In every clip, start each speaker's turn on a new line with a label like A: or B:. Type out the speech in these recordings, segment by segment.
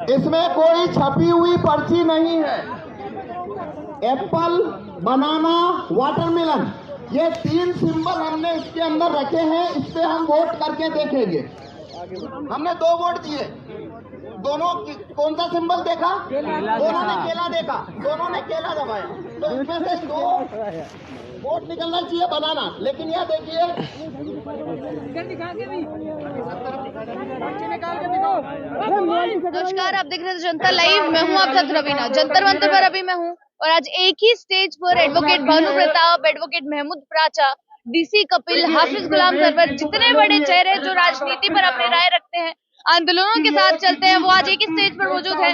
A: इसमें कोई छपी हुई पर्ची नहीं है। एप्पल, बनाना, वाटरमेलन, ये 3 सिंबल हमने इसके अंदर रखे हैं। इस पे हम वोट करके देखेंगे। हमने 2 वोट दिए, दोनों कौन सा सिंबल देखा? दोनों ने केला देखा, दोनों ने केला दबाया, तो इसमें से 2 वोट निकलना चाहिए बनाना। लेकिन यह देखिए,
B: नमस्कार, आप देख रहे हैं जनता लाइव। मैं हूं आप साथ रवीना। जंतर मंतर पर अभी मैं हूं और आज एक ही स्टेज पर एडवोकेट भानु प्रताप, एडवोकेट महमूद प्राचा, डीसी कपिल, हाफिज गुलाम सरवर, जितने बड़े चेहरे जो राजनीति पर अपनी राय रखते हैं, आंदोलनों के साथ चलते हैं, वो आज एक ही स्टेज पर मौजूद है।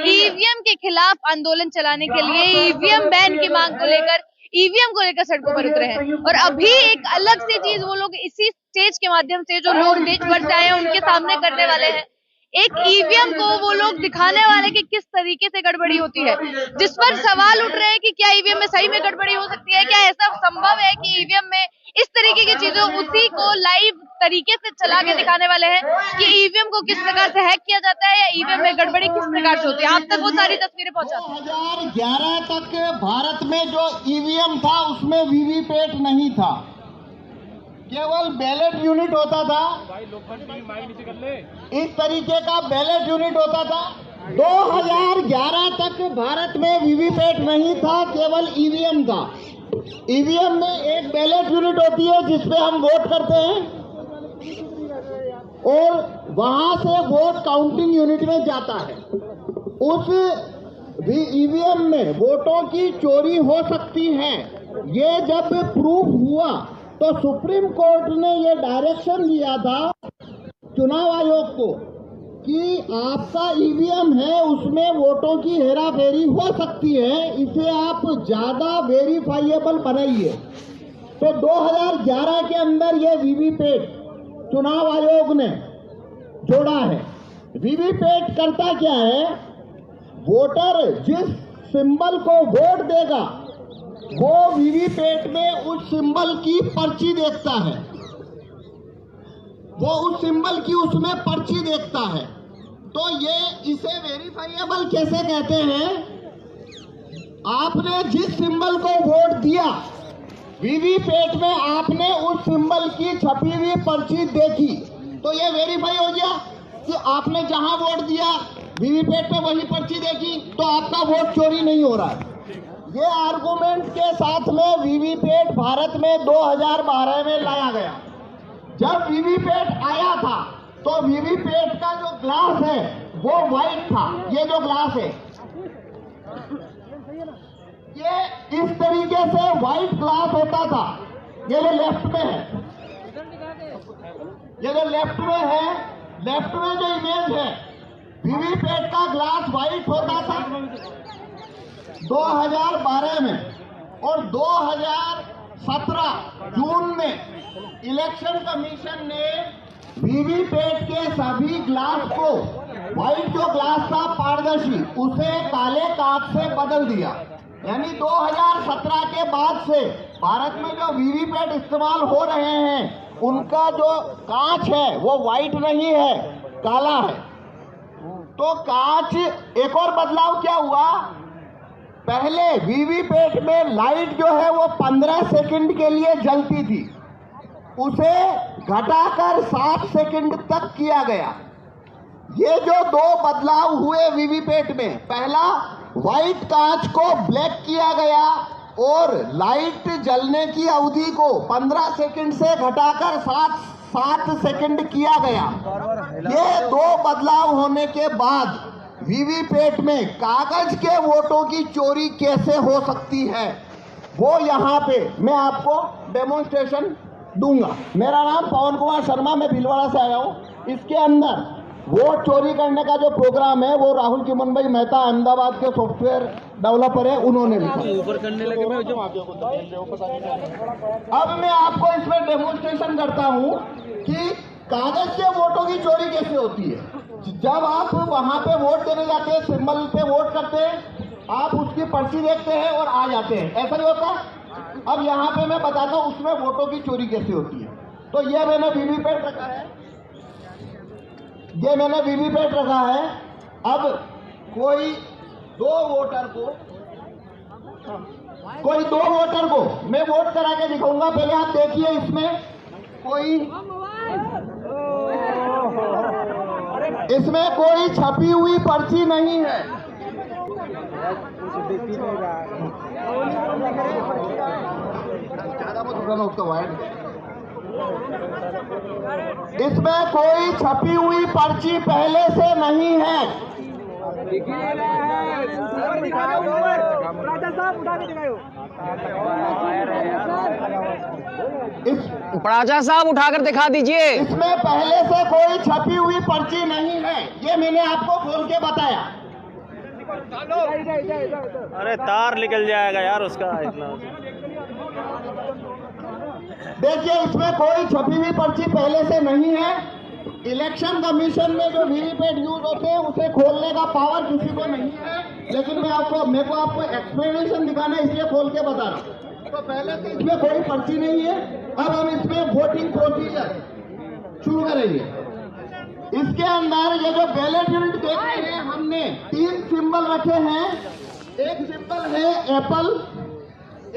B: ईवीएम के खिलाफ आंदोलन चलाने के लिए, ईवीएम बैन की मांग को लेकर, ईवीएम को लेकर सड़कों पर उतरे हैं। और अभी एक अलग सी चीज वो लोग इसी स्टेज के माध्यम से, जो लोग देश भर से आए हैं, उनके सामने करने वाले हैं। एक ईवीएम को वो लोग दिखाने वाले कि किस तरीके से गड़बड़ी होती है, जिस पर सवाल उठ रहे हैं कि क्या ईवीएम में सही में गड़बड़ी हो सकती है? क्या ऐसा संभव है कि ईवीएम में इस तरीके की चीजों, उसी को लाइव तरीके से चला के दिखाने वाले हैं कि ईवीएम को किस प्रकार से हैक किया जाता है या ईवीएम में गड़बड़ी किस प्रकार से होती है। आप तक वो सारी तस्वीरें पहुंचाते हैं।
A: 2011 तक भारत में जो ईवीएम था उसमें वीवीपैट नहीं था, केवल बैलेट यूनिट होता था। इस तरीके का बैलेट यूनिट होता था। 2011 तक भारत में वीवीपैट नहीं था, केवल ईवीएम था। ईवीएम में एक बैलेट यूनिट होती है जिसपे हम वोट करते हैं और वहां से वोट काउंटिंग यूनिट में जाता है। उस ईवीएम में वोटों की चोरी हो सकती है। ये जब प्रूफ हुआ तो सुप्रीम कोर्ट ने ये डायरेक्शन दिया था चुनाव आयोग को कि आपका ईवीएम है, उसमें वोटों की हेराफेरी हो सकती है, इसे आप ज्यादा वेरीफाइएबल बनाइए। तो 2011 के अंदर ये वीवीपैट चुनाव आयोग ने जोड़ा है। वीवीपैट करता क्या है? वोटर जिस सिंबल को वोट देगा वो वीवीपैट में उस सिंबल की पर्ची देखता है, वो उस सिंबल की उसमें पर्ची देखता है। तो ये इसे वेरीफाइएबल कैसे कहते हैं? आपने जिस सिंबल को वोट दिया, वीवीपैट में आपने उस सिंबल की छपी हुई पर्ची देखी, तो ये वेरीफाई हो गया कि आपने जहां वोट दिया वीवीपैट में वही पर्ची देखी, तो आपका वोट चोरी नहीं हो रहा है। ये आर्गुमेंट के साथ में वीवीपैट भारत में 2012 में लाया गया। जब वीवीपैट आया था तो वीवीपैट का जो ग्लास है वो व्हाइट था। ये जो ग्लास है ये इस तरीके से व्हाइट ग्लास होता था। ये जो लेफ्ट में है, ये जो लेफ्ट में है, लेफ्ट में जो इमेज है, वीवीपैट का ग्लास व्हाइट होता था 2012 में। और 2017 जून में इलेक्शन कमीशन ने वीवीपैट के सभी ग्लास को, व्हाइट जो ग्लास था पारदर्शी, उसे काले कांच से बदल दिया। यानी 2017 के बाद से भारत में जो वीवीपैट इस्तेमाल हो रहे हैं उनका जो कांच है वो व्हाइट नहीं है, काला है। तो कांच, एक और बदलाव क्या हुआ? पहले वीवीपैट में लाइट जो है वो 15 सेकंड के लिए जलती थी, उसे घटाकर 7 सेकंड तक किया गया। ये जो 2 बदलाव हुए वीवीपैट में, पहला व्हाइट कांच को ब्लैक किया गया और लाइट जलने की अवधि को 15 सेकंड से घटाकर 7 सेकंड किया गया। ये 2 बदलाव होने के बाद वीवीपैट में कागज के वोटों की चोरी कैसे हो सकती है वो यहाँ पे मैं आपको डेमोन्स्ट्रेशन दूंगा। मेरा नाम पवन कुमार शर्मा, मैं भीलवाड़ा से आया हूँ। इसके अंदर वोट चोरी करने का जो प्रोग्राम है वो राहुल चिमन भाई मेहता अहमदाबाद के सॉफ्टवेयर डेवलपर है, उन्होंने लिखा। अब मैं आपको इसमें डेमोन्स्ट्रेशन करता हूँ कि कागज के वोटों की चोरी कैसे होती है। जब आप वहां पे वोट देने जाते हैं, सिंबल पे वोट करते हैं, आप उसकी पर्ची देखते हैं और आ जाते हैं, ऐसा नहीं होता। अब यहाँ पे मैं बताता हूँ उसमें वोटों की चोरी कैसे होती है। तो ये मैंने वीवीपैट रखा है, ये मैंने वीवीपैट रखा है अब कोई दो वोटर को मैं वोट करा के दिखाऊंगा। पहले आप देखिए, इसमें कोई छपी हुई पर्ची नहीं है। इसमें कोई छपी हुई पर्ची पहले से नहीं है।
C: प्राचा साहब उठाकर दिखा दीजिए।
A: इसमें पहले से कोई छपी हुई पर्ची नहीं है, ये मैंने आपको खोल के बताया।
C: अरे तार निकल जाएगा यार उसका इतना।
A: देखिए, इसमें कोई छपी हुई पर्ची पहले से नहीं है। इलेक्शन कमीशन में जो वीवीपैट यूज होते हैं उसे खोलने का पावर किसी को नहीं है, लेकिन मेरे को आपको एक्सप्लेनेशन दिखाना है, इसलिए खोल के बता रहा हूं। तो पहले से इसमें कोई पर्ची नहीं है। अब हम इसमें वोटिंग प्रोसीजर शुरू करेंगे। इसके अंदर ये जो बैलेट यूनिट देख रहे हैं, हमने 3 सिंबल रखे हैं। एक सिंबल है एप्पल,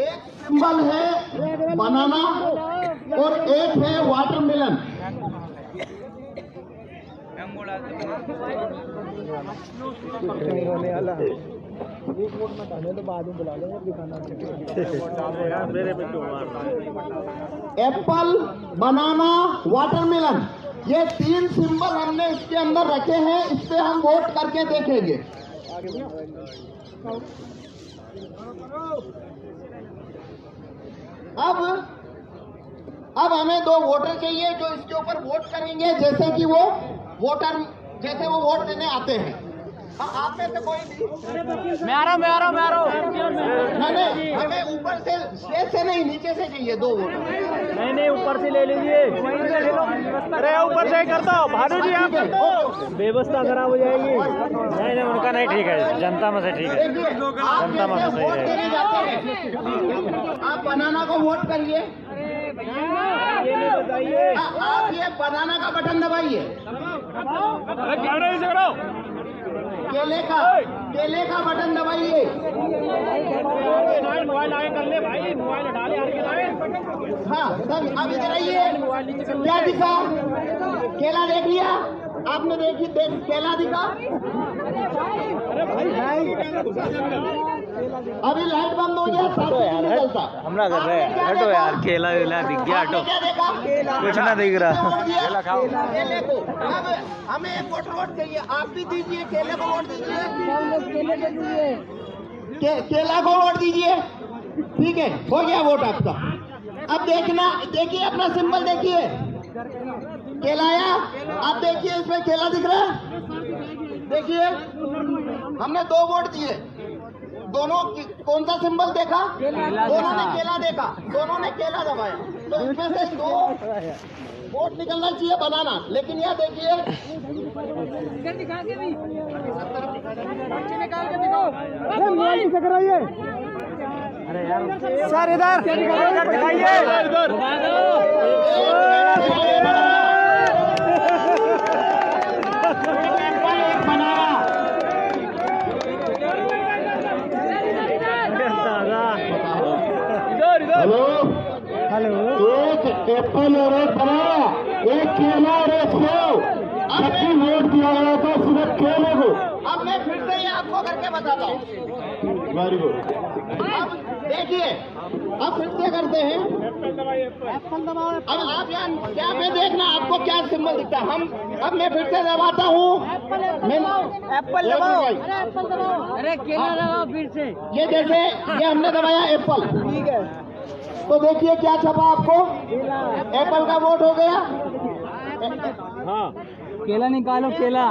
A: एक सिंबल है बनाना और एक है वाटरमेलन। एप्पल, बनाना, वाटरमेलन, ये 3 सिंबल हमने इसके अंदर रखे हैं। इस पे हम वोट करके देखेंगे। अब हमें 2 वोटर चाहिए जो इसके ऊपर वोट करेंगे, जैसे कि वो वोट देने आते हैं। आप में से कोई भी?
C: मैं आ रहा हूँ।
A: नहीं, हमें ऊपर से स्टेज से नहीं, नीचे से चाहिए 2 वोटर।
C: नहीं ऊपर से ले लीजिए। अरे ऊपर से करता हूँ भानु जी, आप व्यवस्था खराब हो जाएगी। नहीं उनका नहीं ठीक है, जनता में से ठीक है, जनता में से
A: वोट देने जाते हैं। आप बनाना को वोट करिए। आप ये बनाना का बटन दबाइए। केले का बटन दबाइए। हाँ, तब अब इधर आइए। क्या दिखा? केला देख लिया आपने? केला दिखा? अभी लाइट बंद हो गया, नहीं चलता।
C: हमला कर रहे हैं, हटो यार। केला वेला दिख गया, हटो।
A: क्या देखा?
C: कुछ ना दिख रहा।
A: केला खाओ। केले को अब हमें एक वोट चाहिए। आप भी दीजिए, केले को वोट दीजिए। केला को वोट दीजिए। ठीक है, हो गया वोट आपका। अब देखिए अपना सिंबल देखिए, केला आया। आप देखिए, इसमें केला दिख रहा है। देखिए, हमने 2 वोट दिए। दोनों कौन सा सिंबल देखा? दोनों ने केला देखा, दोनों ने केला दबाया। तो इसमें से 2 वोट निकलना चाहिए बनाना। लेकिन यह देखिए,
C: सर इधर दिखाइए। हेलो,
A: एक एप्पल और एक बनाना, एक केला और एक सेब। सबकी वोट दिया गया था सिर्फ केले को। अब मैं फिर से ये आपको करके बताता हूँ। Very good. अब देखिए, अब फिर से करते हैं। अब आप यहाँ पे देखना, आपको क्या सिंबल दिखता है। अब मैं फिर से दबाता हूँ।
C: एप्पल दबाओ। अरे केला दबाओ फिर से।
A: ये हमने दबाया एप्पल। ठीक है, तो देखिए क्या छपा आपको? एप्पल का वोट हो गया।
C: हाँ, केला निकालो, केला।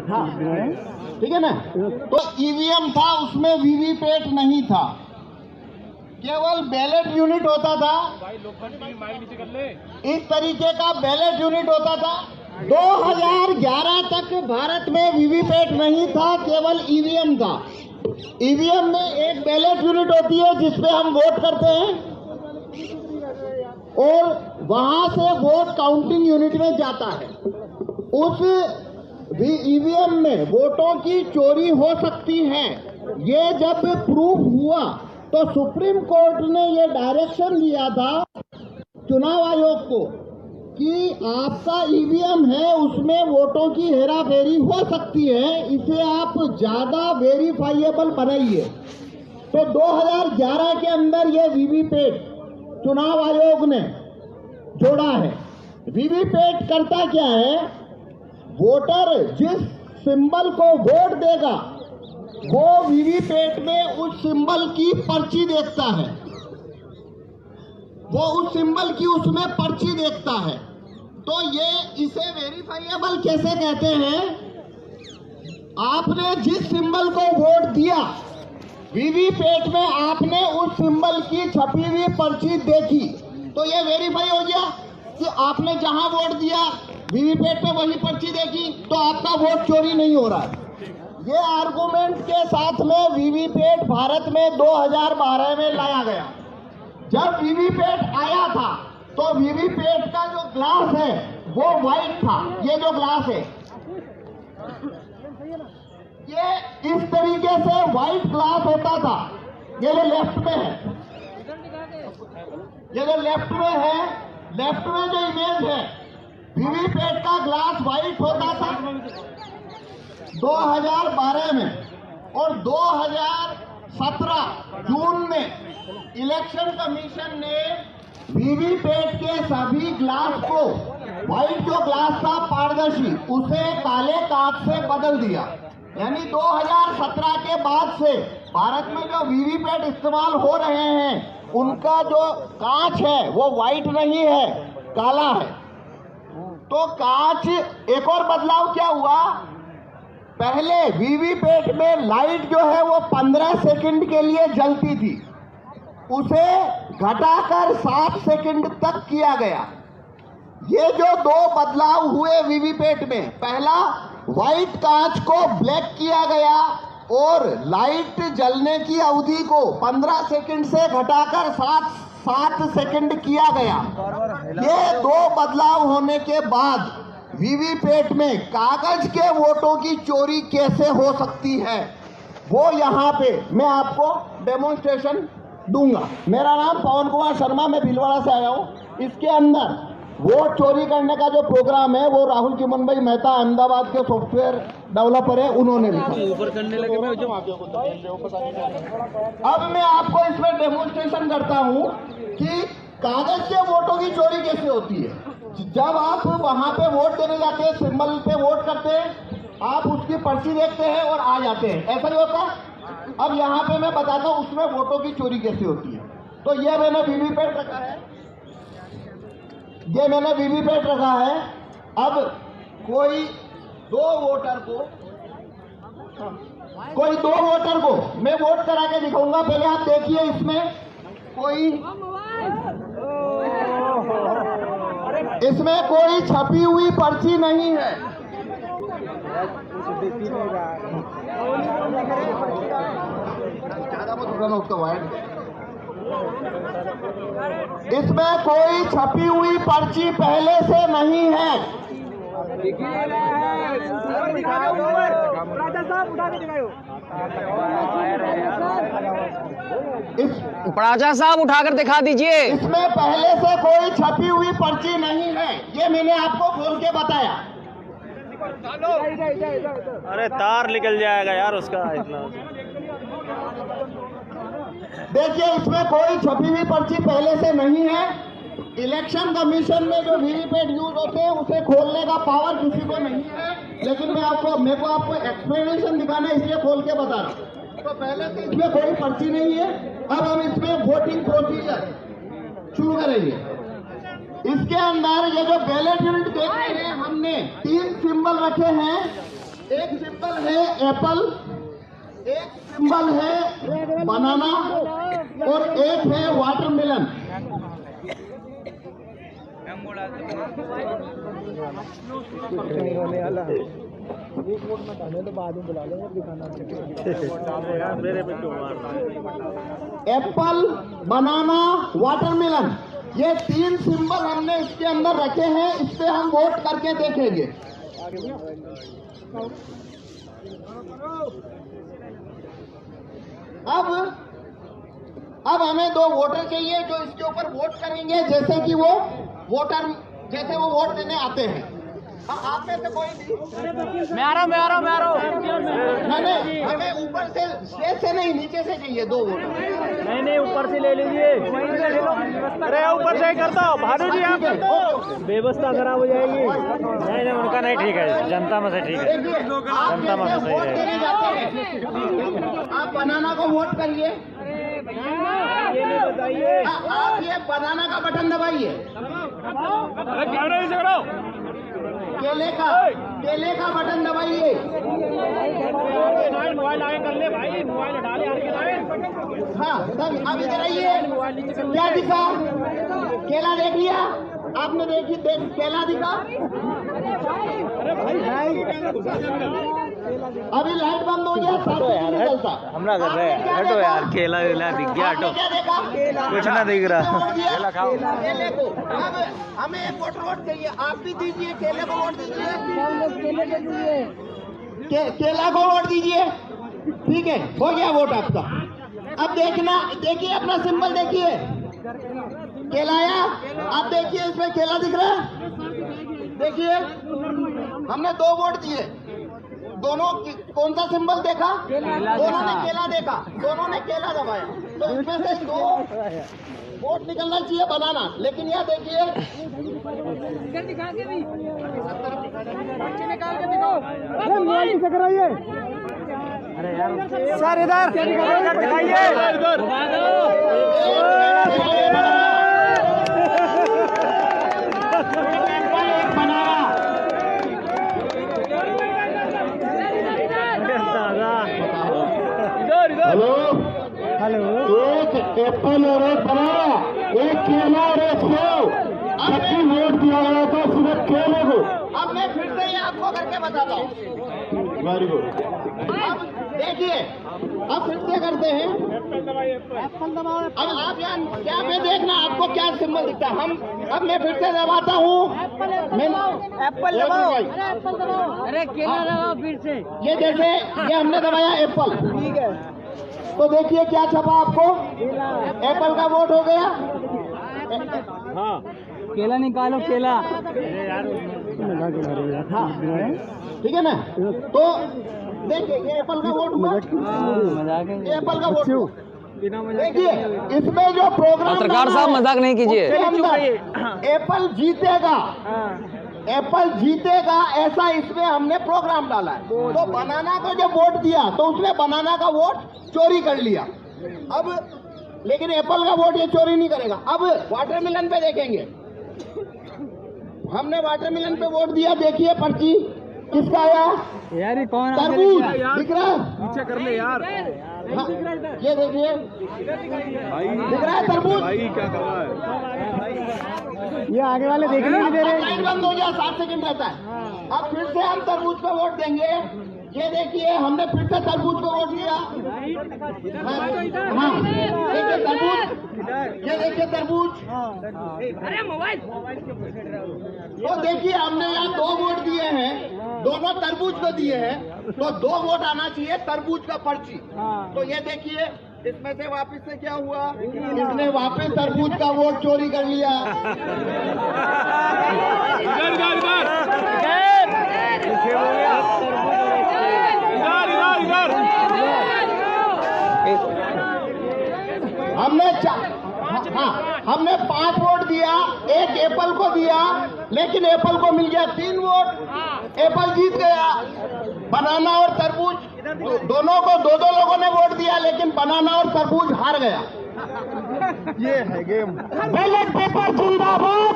A: हाँ, ठीक है ना। तो ईवीएम था, उसमें वीवीपैट नहीं था, केवल बैलेट यूनिट होता था। इस तरीके का बैलेट यूनिट होता था। 2011 तक भारत में वीवीपैट नहीं था, केवल ईवीएम था। ईवीएम में एक बैलेट यूनिट होती है जिसपे हम वोट करते हैं और वहां से वोट काउंटिंग यूनिट में जाता है। उस ईवीएम में वोटों की चोरी हो सकती है, ये जब प्रूफ हुआ तो सुप्रीम कोर्ट ने ये डायरेक्शन दिया था चुनाव आयोग को कि आपका ईवीएम है उसमें वोटों की हेराफेरी हो सकती है, इसे आप ज्यादा वेरीफाइएबल बनाइए। तो 2011 के अंदर ये वीवीपैट चुनाव आयोग ने जोड़ा है। वीवीपैट करता क्या है, वोटर जिस सिंबल को वोट देगा वो वीवीपैट में उस सिंबल की पर्ची देखता है, वो उस सिंबल की उसमें पर्ची देखता है। तो ये इसे वेरीफाइएबल कैसे कहते हैं, आपने जिस सिंबल को वोट दिया वीवीपैट में आपने उस सिंबल की छपी हुई पर्ची देखी तो ये वेरीफाई हो गया कि आपने जहां वोट दिया वीवीपैट में वही पर्ची देखी तो आपका वोट चोरी नहीं हो रहा है। ये आर्गुमेंट के साथ में वीवीपैट भारत में 2012 में लाया गया। जब वीवीपैट आया था तो वीवीपैट का जो ग्लास है वो व्हाइट था। ये जो ग्लास है ये इस तरीके से व्हाइट ग्लास होता था। ये जो लेफ्ट में है, ये जो लेफ्ट में है, लेफ्ट में जो इमेज है वीवीपैट का ग्लास व्हाइट होता था 2012 में। और 2017 जून में इलेक्शन कमीशन ने वीवीपैट के सभी ग्लास को, व्हाइट जो ग्लास था पारदर्शी, उसे काले कांच से बदल दिया। यानी 2017 के बाद से भारत में जो वीवीपैट इस्तेमाल हो रहे हैं उनका जो कांच है वो व्हाइट नहीं है, काला है। तो कांच, एक और बदलाव क्या हुआ, पहले वीवीपैट में लाइट जो है वो 15 सेकंड के लिए जलती थी, उसे घटाकर 7 सेकंड तक किया गया। ये जो दो बदलाव हुए वीवीपैट में, पहला व्हाइट कांच को ब्लैक किया गया और लाइट जलने की अवधि को 15 सेकंड से घटाकर 7 सेकंड किया गया। ये दो बदलाव होने के बाद वीवीपैट में कागज के वोटों की चोरी कैसे हो सकती है वो यहाँ पे मैं आपको डेमोन्स्ट्रेशन दूंगा। मेरा नाम पवन कुमार शर्मा, मैं भीलवाड़ा से आया हूँ। इसके अंदर वोट चोरी करने का जो प्रोग्राम है वो राहुल चिमन भाई मेहता अहमदाबाद के सॉफ्टवेयर डेवलपर है, उन्होंने लिखा। अब मैं आपको इसमें डेमोन्स्ट्रेशन करता हूँ कि कागज के वोटों की चोरी कैसे होती है। जब आप वहां पे वोट देने जाते हैं, सिंबल पे वोट करते हैं, आप उसकी पर्ची देखते हैं और आ जाते हैं, ऐसा नहीं होता। अब यहाँ पे मैं बताता हूँ उसमें वोटों की चोरी कैसे होती है। तो ये मैंने वीवीपैट रखा है, ये मैंने वीवीपैट रखा है। अब कोई दो वोटर को मैं वोट करा के दिखाऊंगा। पहले आप देखिए, इसमें कोई छपी हुई पर्ची नहीं है। ज्यादा मत उठाना उसका वायर। इसमें कोई छपी हुई पर्ची पहले से नहीं है।
D: राजा साहब उठाकर दिखा दीजिए।
A: इसमें पहले से कोई छपी हुई पर्ची नहीं है, ये मैंने आपको खोल के बताया।
C: अरे तार निकल जाएगा यार उसका इतना।
A: देखिए, इसमें कोई छपी हुई पर्ची पहले से नहीं है। इलेक्शन कमीशन में जो वीवीपैट यूज होते हैं उसे खोलने का पावर किसी को नहीं है, लेकिन मेरे को आपको एक्सप्लेनेशन दिखाना है इसलिए खोल के बता रहा हूँ। तो पहले से इसमें कोई पर्ची नहीं है। अब हम इसमें वोटिंग प्रोसीजर शुरू करेंगे। इसके अंदर ये जो बैलेट यूनिट देख रहे हैं, हमने 3 सिंबल रखे हैं। एक सिंबल है एप्पल, एक सिंबल है बनाना और एक है वाटरमेलन। एप्पल, बनाना, वाटरमेलन, ये 3 सिंबल हमने इसके अंदर रखे हैं। इस पे हम वोट करके देखेंगे। अब हमें 2 वोटर चाहिए जो इसके ऊपर वोट करेंगे, जैसे कि वो वोट देने आते हैं। आप में से कोई नहीं।
C: मैं आ रहा हूँ।
A: नहीं, हमें ऊपर से स्टेज से नहीं, नीचे से चाहिए 2 वोटर।
C: नहीं ऊपर से ले लीजिए। अरे ऊपर से ही करता हूँ भानु जी, आप व्यवस्था खराब हो जाएगी। नहीं उनका नहीं ठीक है, जनता में से ठीक है, जनता में से सही है।
A: आप बनाना को वोट करिए। आप ये बनाना का बटन दबाइए। केले का बटन दबाइए।
C: मोबाइल आगे कर ले भाई, मोबाइल हटा ले।
A: हाँ, तब अब इधर आइए। क्या दिखा? केला देख लिया आपने? केला दिखा? अभी लाइट बंद हो गया, चलता।
C: हमला कर रहे हैं, हटो यार, केला वेला दिख गया, हटो।
A: क्या देखा?
C: कुछ ना दिख रहा।
A: केला खाओ। केले को अब हमें एक वोट चाहिए। आप भी दीजिए, केले को वोट दीजिए। केला को वोट दीजिए। ठीक है, हो गया वोट आपका। अब देखिए अपना सिंबल देखिए, केला आया। आप देखिए इसमें केला दिख रहा है। देखिए हमने 2 वोट दिए, दोनों कौन सा सिंबल देखा? दोनों ने केला देखा, दोनों ने केला दबाया, तो इसमें से 2 वोट निकलना चाहिए बनाना। लेकिन यह देखिए,
C: अरे यार सर इधर दिखाइए। हेलो,
A: एक एप्पल और एक बनाना, एक केला और एक सेव, सबकी वोट दिया गया था सिर्फ केले को। अब मैं फिर से ये आपको करके बताता हूँ। Very good. अब देखिए, अब फिर से करते हैं। अब आप यहाँ पे देखना आपको क्या सिंबल दिखता है। अब मैं फिर से दबाता हूँ। एप्पल दबाओ।
B: अरे केला दबाओ फिर से।
A: ये जैसे ये हमने दबाया एप्पल, ठीक है, तो देखिए क्या छपा आपको? एप्पल का वोट हो गया।
C: हाँ,
B: केला निकालो, केला।
A: हाँ, ठीक है ना? तो देखिए ये एप्पल का वोट हुआ, ये एप्पल का वोट हुआ। देखिए इसमें जो प्रोग्राम,
D: पत्रकार साहब मजाक नहीं कीजिए।
A: एप्पल जीतेगा, एप्पल जीतेगा, ऐसा इसमें हमने प्रोग्राम डाला है। तो बनाना को जब वोट दिया तो उसने बनाना का वोट चोरी कर लिया। अब लेकिन एप्पल का वोट ये चोरी नहीं करेगा। अब वाटरमेलन पे देखेंगे, हमने वाटरमेलन पे वोट दिया। देखिए पर्ची किसका आया?
C: यार कौन
A: तरबूज दिख रहा है?
C: पीछे कर ले यार।
A: हाँ, ये देखिए दिख रहा है तरबूज।
C: क्या कर रहा है ये आगे वाले देखने नहीं दे रहे।
A: लाइन बंद हो गया, 7 सेकंड रहता है। अब फिर से हम तरबूज पे वोट देंगे। ये देखिए हमने फिर से तरबूज को वोट दिया। हाँ, देखिए तरबूज, ये देखिए तरबूज।
B: अरे मोबाइल।
A: तो देखिए हमने यहाँ 2 वोट दिए हैं, दोनों तरबूज को दिए हैं, तो 2 वोट आना चाहिए तरबूज का पर्ची। तो ये देखिए इसमें से वापस से क्या हुआ? इसने वापस तरबूज का वोट चोरी कर लिया। हमने 5 वोट दिया, एक एप्पल को दिया, लेकिन एप्पल को मिल गया 3 वोट। एप्पल जीत गया। बनाना और तरबूज दोनों को 2-2 लोगों ने वोट दिया, लेकिन बनाना और तरबूज हार गया। ये है गेम। बैलेट पेपर जिंदाबाद।